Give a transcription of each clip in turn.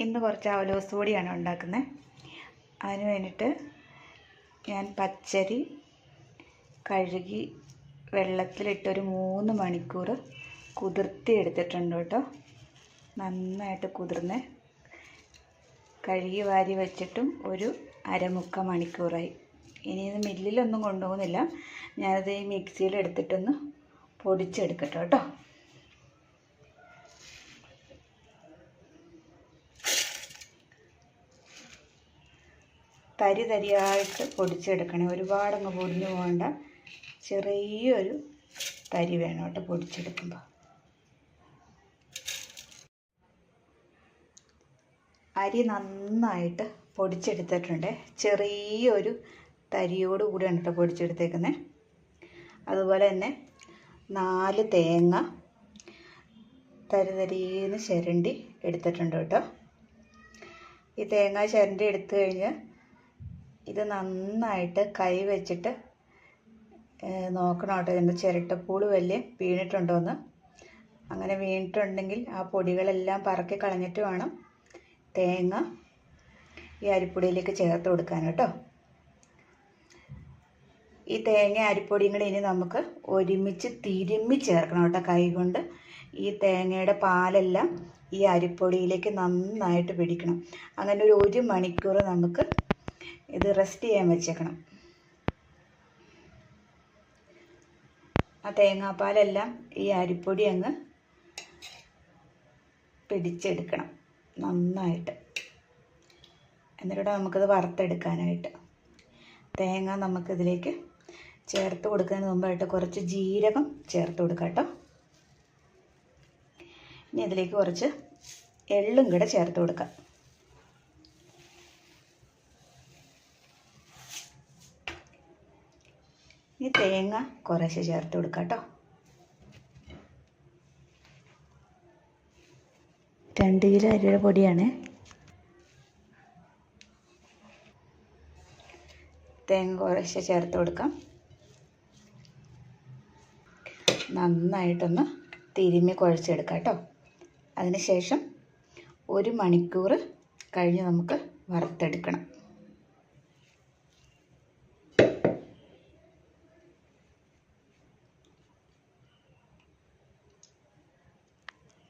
ഇന്ന് കുറച്ച് അവലോസ് പൊടിയാണ് ഉണ്ടാക്കുന്നത്. അതിന് വേണ്ടിയിട്ട് ഞാൻ പച്ചരി കഴുകി വെള്ളത്തിലിട്ടൊരു 3 മണിക്കൂർ കുതിർത്തി എടുത്തിട്ടുണ്ട് കേട്ടോ. നന്നായിട്ട് കുതിർന്ന് കഴുകി വാരി വെച്ചിട്ടും ഒരു അരമുക്കാൽ മണിക്കൂറായി. ഇനി ഇത് മില്ലിലൊന്നും കൊണ്ടുപോകുന്നില്ല, ഞാനത് ഈ മിക്സിയിൽ എടുത്തിട്ടൊന്ന് പൊടിച്ചെടുക്കട്ടെ കേട്ടോ. തരി തരിയായിട്ട് പൊടിച്ചെടുക്കണേ, ഒരുപാടങ്ങ് പൊടിഞ്ഞു പോകണ്ട, ചെറിയൊരു തരി വേണം കേട്ടോ പൊടിച്ചെടുക്കുമ്പോൾ. അരി നന്നായിട്ട് പൊടിച്ചെടുത്തിട്ടുണ്ട്, ചെറിയൊരു തരിയോട് കൂടിയാണ് കേട്ടോ പൊടിച്ചെടുത്തേക്കുന്നത്. അതുപോലെ തന്നെ 4 തേങ്ങ തരിതരീന്ന് ചിരണ്ടി എടുത്തിട്ടുണ്ട് കേട്ടോ. ഈ തേങ്ങ ചിരണ്ടി എടുത്തു കഴിഞ്ഞ് ഇത് നന്നായിട്ട് കൈ വെച്ചിട്ട് നോക്കണം കേട്ടോ, ഇതിൻ്റെ ചിരട്ടപ്പൂള് വലിയ വീണിട്ടുണ്ടോയെന്ന്. അങ്ങനെ വീണിട്ടുണ്ടെങ്കിൽ ആ പൊടികളെല്ലാം പറക്കി കളഞ്ഞിട്ട് വേണം തേങ്ങ ഈ അരിപ്പൊടിയിലേക്ക് ചേർത്ത് കൊടുക്കാൻ കേട്ടോ. ഈ തേങ്ങ അരിപ്പൊടിയും കൂടി ഇനി നമുക്ക് ഒരുമിച്ച് തിരുമ്മി ചേർക്കണം കേട്ടോ കൈ കൊണ്ട്. ഈ തേങ്ങയുടെ പാലെല്ലാം ഈ അരിപ്പൊടിയിലേക്ക് നന്നായിട്ട് പിടിക്കണം. അങ്ങനെ ഒരു 1 മണിക്കൂർ നമുക്ക് ഇത് റെസ്റ്റ് ചെയ്യാൻ വെച്ചേക്കണം. ആ തേങ്ങാപ്പാലെല്ലാം ഈ അരിപ്പൊടി അങ്ങ് പിടിച്ചെടുക്കണം നന്നായിട്ട്. എന്നിട്ട് നമുക്കത് വറുത്തെടുക്കാനായിട്ട് തേങ്ങ നമുക്കിതിലേക്ക് ചേർത്ത് കൊടുക്കുന്നതിന് മുമ്പായിട്ട് കുറച്ച് ജീരകം ചേർത്ത് കൊടുക്കാം കേട്ടോ. ഇനി ഇതിലേക്ക് കുറച്ച് എള്ളും കൂടെ ചേർത്ത് കൊടുക്കാം. ഈ തേങ്ങ കുറേശ്ശെ ചേർത്ത് കൊടുക്കാം കേട്ടോ. 2 കിലോ അരിയുടെ പൊടിയാണ്. തേങ്ങ കുറേശ്ശെ ചേർത്ത് കൊടുക്കാം. നന്നായിട്ടൊന്ന് തിരുമ്മി കുഴച്ചെടുക്കാം കേട്ടോ. അതിനുശേഷം 1 മണിക്കൂർ കഴിഞ്ഞ് നമുക്ക് വറുത്തെടുക്കണം.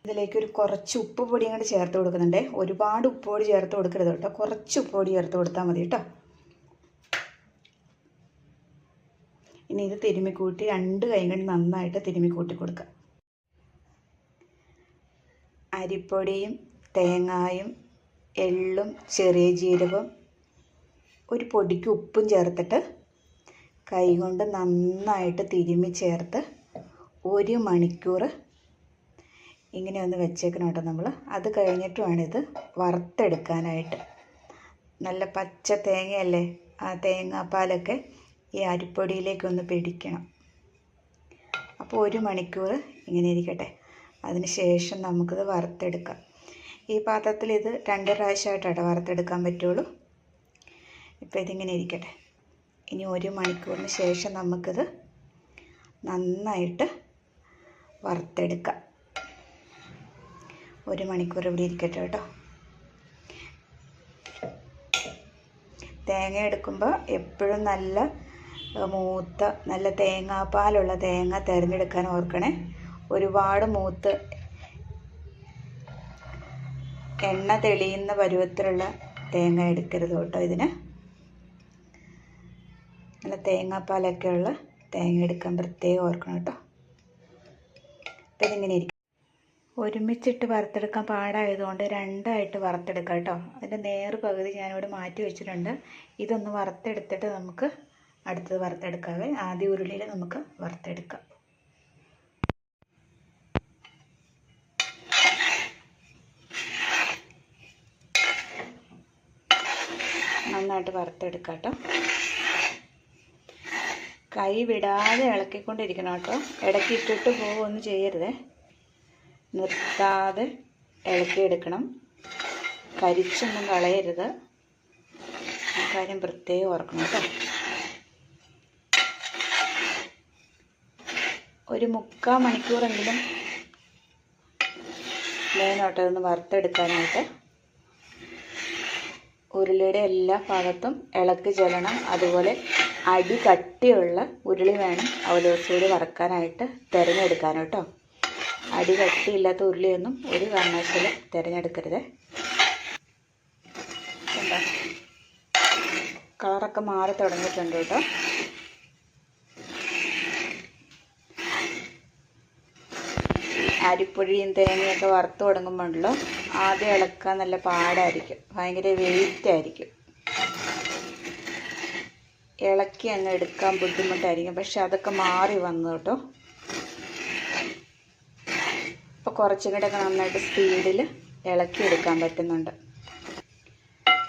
ഇതിലേക്ക് കുറച്ച് ഉപ്പ് പൊടിയും കൂടി ചേർത്ത് കൊടുക്കുന്നുണ്ട്. ഒരുപാട് ഉപ്പ് പൊടി ചേർത്ത് കൊടുക്കരുത് കേട്ടോ, കുറച്ച് ഉപ്പ് പൊടി ചേർത്ത് കൊടുത്താൽ മതി കേട്ടോ. ഇനി ഇത് തിരുമ്മിക്കൂട്ടി 2 കൈ കൊണ്ട് നന്നായിട്ട് തിരുമ്മിക്കൂട്ടി കൊടുക്കുക. അരിപ്പൊടിയും തേങ്ങായും എള്ളും ചെറിയ ജീരകവും ഒരു പൊടിക്ക് ഉപ്പും ചേർത്തിട്ട് കൈ കൊണ്ട് നന്നായിട്ട് തിരുമ്മി ചേർത്ത് 1 മണിക്കൂർ ഇങ്ങനെ ഒന്ന് വെച്ചേക്കണം കേട്ടോ നമ്മൾ. അത് കഴിഞ്ഞിട്ട് വേണം ഇത് വറുത്തെടുക്കാനായിട്ട്. നല്ല പച്ച തേങ്ങയല്ലേ, ആ തേങ്ങാപ്പാലൊക്കെ ഈ അരിപ്പൊടിയിലേക്കൊന്ന് പിടിക്കണം. അപ്പോൾ 1 മണിക്കൂർ ഇങ്ങനെ ഇരിക്കട്ടെ. അതിന് ശേഷം നമുക്കിത് വറുത്തെടുക്കാം. ഈ പാത്രത്തിൽ ഇത് 2 പ്രാവശ്യമായിട്ടാണ് വറുത്തെടുക്കാൻ പറ്റുള്ളൂ. ഇപ്പോൾ ഇതിങ്ങനെ ഇരിക്കട്ടെ. ഇനി 1 മണിക്കൂറിന് ശേഷം നമുക്കിത് നന്നായിട്ട് വറുത്തെടുക്കാം. 1 മണിക്കൂർ ഇവിടെ ഇരിക്കട്ടെ കേട്ടോ. തേങ്ങ എടുക്കുമ്പോൾ എപ്പോഴും നല്ല മൂത്ത നല്ല തേങ്ങാപ്പാലുള്ള തേങ്ങ തിരഞ്ഞെടുക്കാൻ ഓർക്കണേ. ഒരുപാട് മൂത്ത് എണ്ണ തെളിയുന്ന പരുവത്തിലുള്ള തേങ്ങ എടുക്കരുത് കേട്ടോ. ഇതിന് നല്ല തേങ്ങാപ്പാലൊക്കെ ഉള്ള തേങ്ങ എടുക്കാൻ പ്രത്യേകം ഓർക്കണം കേട്ടോ. അപ്പം ഇതിങ്ങനെ ഇരിക്കും. ഒരുമിച്ചിട്ട് വറുത്തെടുക്കാൻ പാടായതുകൊണ്ട് 2 ആയിട്ട് വറുത്തെടുക്കാം കേട്ടോ. അതിൻ്റെ നേർ പകുതി ഞാനിവിടെ മാറ്റി വെച്ചിട്ടുണ്ട്. ഇതൊന്ന് വറുത്തെടുത്തിട്ട് നമുക്ക് അടുത്തത് വറുത്തെടുക്കാവേ. ആദ്യ ഉരുളിയിൽ നമുക്ക് വറുത്തെടുക്കാം. നന്നായിട്ട് വറുത്തെടുക്കാം കേട്ടോ. കൈ വിടാതെ ഇളക്കിക്കൊണ്ടിരിക്കണം കേട്ടോ. ഇടയ്ക്ക് ഇട്ടിട്ട് പോവുകയൊന്നും ചെയ്യരുതേ, നിർത്താതെ ഇളക്കിയെടുക്കണം. കരിച്ചൊന്നും കളയരുത്, ആ കാര്യം പ്രത്യേകം ഓർക്കണം കേട്ടോ. ഒരു 3/4 മണിക്കൂറെങ്കിലും വേണം കേട്ടോ ഇതൊന്ന് വറുത്തെടുക്കാനായിട്ട്. ഉരുളിയുടെ എല്ലാ ഭാഗത്തും ഇളക്കി ചെല്ലണം. അതുപോലെ അടി കട്ടിയുള്ള ഉരുളി വേണം അവലോസ് പൊടി വറുക്കാനായിട്ട് തിരഞ്ഞെടുക്കാൻ കേട്ടോ. അടി കട്ടിയില്ലാത്ത ഉരുളിയൊന്നും ഒരു കാരണവശാലും തിരഞ്ഞെടുക്കരുത്. എന്താ കളറൊക്കെ മാറി തുടങ്ങിയിട്ടുണ്ട് കേട്ടോ. അരിപ്പൊടിയും തേങ്ങയൊക്കെ വറുത്ത് തുടങ്ങുമ്പോഴല്ലോ ആദ്യം ഇളക്കാൻ നല്ല പാടായിരിക്കും, ഭയങ്കര വെയിറ്റ് ആയിരിക്കും, ഇളക്കി അങ്ങ് എടുക്കാൻ ബുദ്ധിമുട്ടായിരിക്കും. പക്ഷെ അതൊക്കെ മാറി വന്നു കേട്ടോ. ഇപ്പോൾ കുറച്ചും കൂടെയൊക്കെ നന്നായിട്ട് സ്പീഡിൽ ഇളക്കി എടുക്കാൻ പറ്റുന്നുണ്ട്.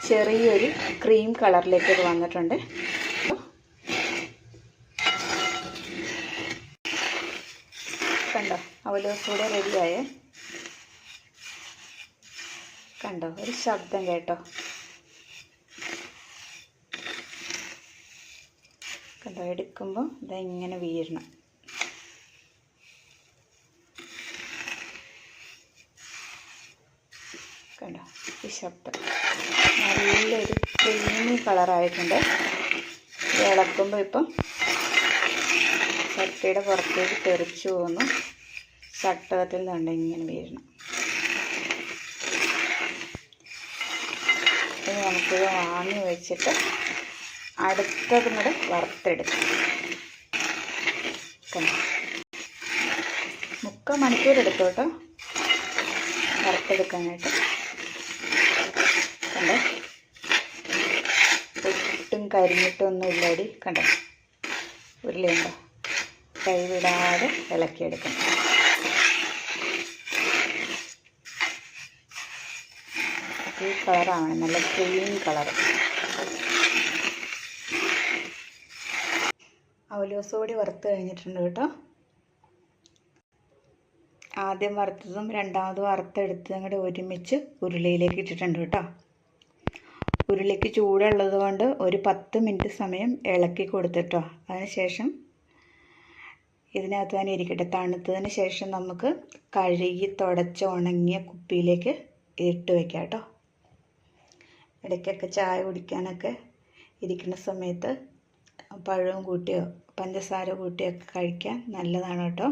ചെറിയൊരു ക്രീം കളറിലേക്ക് ഇത് വന്നിട്ടുണ്ട്. കണ്ടോ, അവലോസ് പൊടി റെഡിയായേ. കണ്ടോ, ഒരു ശബ്ദം കേട്ടോ. കണ്ടോ, എടുക്കുമ്പോൾ ഇങ്ങനെ വീഴണം. കണ്ടോ ഈ ശബ്ദം. നല്ലൊരു ക്രീമി കളറായിട്ടുണ്ട്. ഇളക്കുമ്പോൾ ഇപ്പം ചട്ടിയുടെ പുറത്തേക്ക് തെറിച്ചു പോകുന്നു. ചട്ടകത്തിൽ നിന്നുണ്ട് ഇങ്ങനെ വീഴണം. ഇനി നമുക്കിത് വാങ്ങി വെച്ചിട്ട് അടുത്തതും കൂടെ വറുത്തെടുക്കാം. കണ്ടോ, 3/4 മണിക്കൂർ എടുത്തു കേട്ടോ വറുത്തെടുക്കാനായിട്ട്. കണ്ടോ, ഒട്ടും കരിഞ്ഞിട്ടൊന്നും ഇല്ലടി. കണ്ടോ, ഉരുളിയുണ്ടോ, കൈവിടാതെ ഇളക്കിയെടുക്കണം. ഈ കളറാണ് നല്ല ക്രീം കളർ. അവലോസ് പൊടി വറുത്ത് കഴിഞ്ഞിട്ടുണ്ട് കേട്ടോ. ആദ്യം വറുത്തതും രണ്ടാമത് വറുത്തെടുത്തതും കൂടെ ഒരുമിച്ച് ഉരുളിയിലേക്ക് ഇട്ടിട്ടുണ്ട് കേട്ടോ. ഉരുളിക്ക് ചൂടുള്ളത് കൊണ്ട് ഒരു 10 മിനിറ്റ് സമയം ഇളക്കി കൊടുത്തിട്ടോ. അതിനുശേഷം ഇതിനകത്ത് തന്നെ ഇരിക്കട്ടെ. തണുത്തതിന് ശേഷം നമുക്ക് കഴുകി തുടച്ച് ഉണങ്ങിയ കുപ്പിയിലേക്ക് ഇട്ട് വയ്ക്കാം കേട്ടോ. ഇടയ്ക്കൊക്കെ ചായ കുടിക്കാനൊക്കെ ഇരിക്കുന്ന സമയത്ത് പഴവും കൂട്ടിയോ പഞ്ചസാര കൂട്ടിയൊക്കെ കഴിക്കാൻ നല്ലതാണ് കേട്ടോ.